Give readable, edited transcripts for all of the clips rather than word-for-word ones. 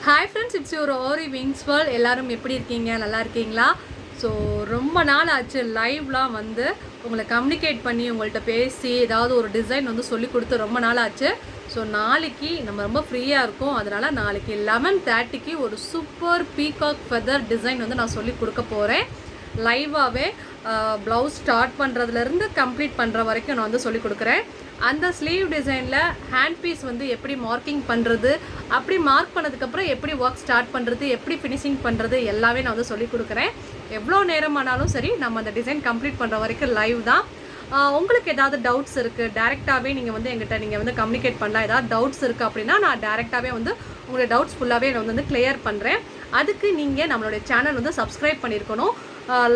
Hi friends, it's your aariwingsworld. எல்லாரும் எப்படி இருக்கீங்க? நல்லா இருக்கீங்களா? ஸோ ரொம்ப நாள் ஆச்சு லைவ்லாம் வந்து உங்களை கம்யூனிகேட் பண்ணி உங்கள்கிட்ட பேசி ஏதாவது ஒரு டிசைன் வந்து சொல்லி கொடுத்து ரொம்ப நாள் ஆச்சு. ஸோ நாளைக்கு நம்ம ரொம்ப ஃப்ரீயாக இருக்கோம். அதனால் நாளைக்கு 11:30க்கு ஒரு சூப்பர் பீகாக் ஃபெதர் டிசைன் வந்து நான் சொல்லி கொடுக்க போகிறேன். லைவாகவே ப்ளவுஸ் ஸ்டார்ட் பண்ணுறதுலேருந்து கம்ப்ளீட் பண்ணுற வரைக்கும் நான் வந்து சொல்லி கொடுக்குறேன். அந்த ஸ்லீவ் டிசைனில் ஹேண்ட் பீஸ் வந்து எப்படி மார்க்கிங் பண்ணுறது, அப்படி மார்க் பண்ணதுக்கப்புறம் எப்படி ஒர்க் ஸ்டார்ட் பண்ணுறது, எப்படி ஃபினிஷிங் பண்ணுறது எல்லாமே நான் வந்து சொல்லி கொடுக்குறேன். எவ்வளோ நேரமானாலும் சரி நம்ம அந்த டிசைன் கம்ப்ளீட் பண்ணுற வரைக்கும் லைவ் தான். உங்களுக்கு ஏதாவது டவுட்ஸ் இருக்குது டேரெக்டாகவே நீங்கள் வந்து எங்கிட்ட நீங்கள் வந்து கம்யூனிகேட் பண்ணலாம். ஏதாவது டவுட்ஸ் இருக்குது அப்படின்னா நான் டேரெக்டாகவே வந்து உங்களுடைய டவுட்ஸ் ஃபுல்லாகவே நான் வந்து கிளியர் பண்ணுறேன். அதுக்கு நீங்கள் நம்மளுடைய சேனல் வந்து சப்ஸ்கிரைப் பண்ணியிருக்கணும்.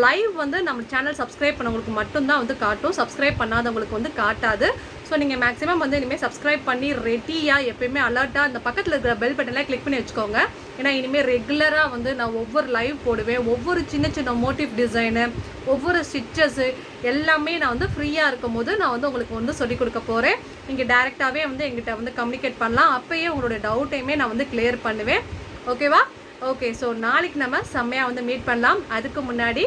லைவ் வந்து நம்ம சேனல் சப்ஸ்கிரைப் பண்ணவங்களுக்கு மட்டும்தான் வந்து காட்டும், சப்ஸ்கிரைப் பண்ணாதவங்களுக்கு வந்து காட்டாது. ஸோ நீங்கள் மேக்ஸிமம் வந்து இனிமேல் சப்ஸ்கிரைப் பண்ணி ரெடியாக எப்போயுமே அலர்ட்டாக அந்த பக்கத்தில் இருக்கிற பெல் பட்டன்லாம் கிளிக் பண்ணி வச்சுக்கோங்க. ஏன்னா இனிமேல் ரெகுலராக வந்து நான் ஒவ்வொரு லைவ் போடுவேன். ஒவ்வொரு சின்ன சின்ன மோட்டிவ் டிசைனு, ஒவ்வொரு ஸ்டிச்சஸ்ஸு எல்லாமே நான் வந்து ஃப்ரீயாக இருக்கும் போது நான் வந்து உங்களுக்கு வந்து சொல்லிக் கொடுக்க போகிறேன். நீங்கள் டேரெக்டாகவே வந்து எங்கிட்ட வந்து கம்யூனிகேட் பண்ணலாம். அப்போயே உங்களுடைய டவுட்டையுமே நான் வந்து கிளியர் பண்ணுவேன். ஓகேவா? ஓகே, ஸோ நாளைக்கு நம்ம செம்மையாக வந்து மீட் பண்ணலாம். அதுக்கு முன்னாடி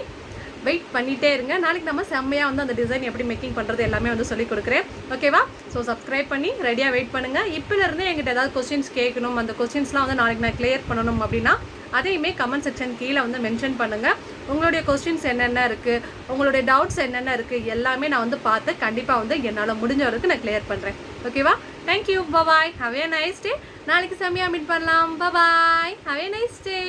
வெயிட் பண்ணிகிட்டே இருங்க. நாளைக்கு நம்ம செம்மையாக வந்து அந்த டிசைன் எப்படி மேக்கிங் பண்ணுறது எல்லாமே வந்து சொல்லிக் கொடுக்குறேன். ஓகேவா? ஸோ சப்ஸ்கிரைப் பண்ணி ரெடியாக வெயிட் பண்ணுங்கள். இப்போலேருந்தே எங்கிட்ட ஏதாவது கொஸ்டின்ஸ் கேட்கணும், அந்த கொஸ்டின்ஸ்லாம் வந்து நாளைக்கு நான் கிளியர் பண்ணணும் அப்படின்னா அதையுமே கமெண்ட் செக்ஷன் கீழே வந்து மென்ஷன் பண்ணுங்கள். உங்களுடைய கொஸ்டின்ஸ் என்னென்ன இருக்குது, உங்களுடைய டவுட்ஸ் என்னென்ன இருக்குது எல்லாமே நான் வந்து பார்த்து கண்டிப்பாக வந்து என்னால் முடிஞ்ச வரைக்கும் நான் கிளியர் பண்ணுறேன். ஓகேவா? Thank you, bye bye, have a nice day. நாளைக்கு செம்மையாக மீட் பண்ணலாம். Bye bye, have a nice day.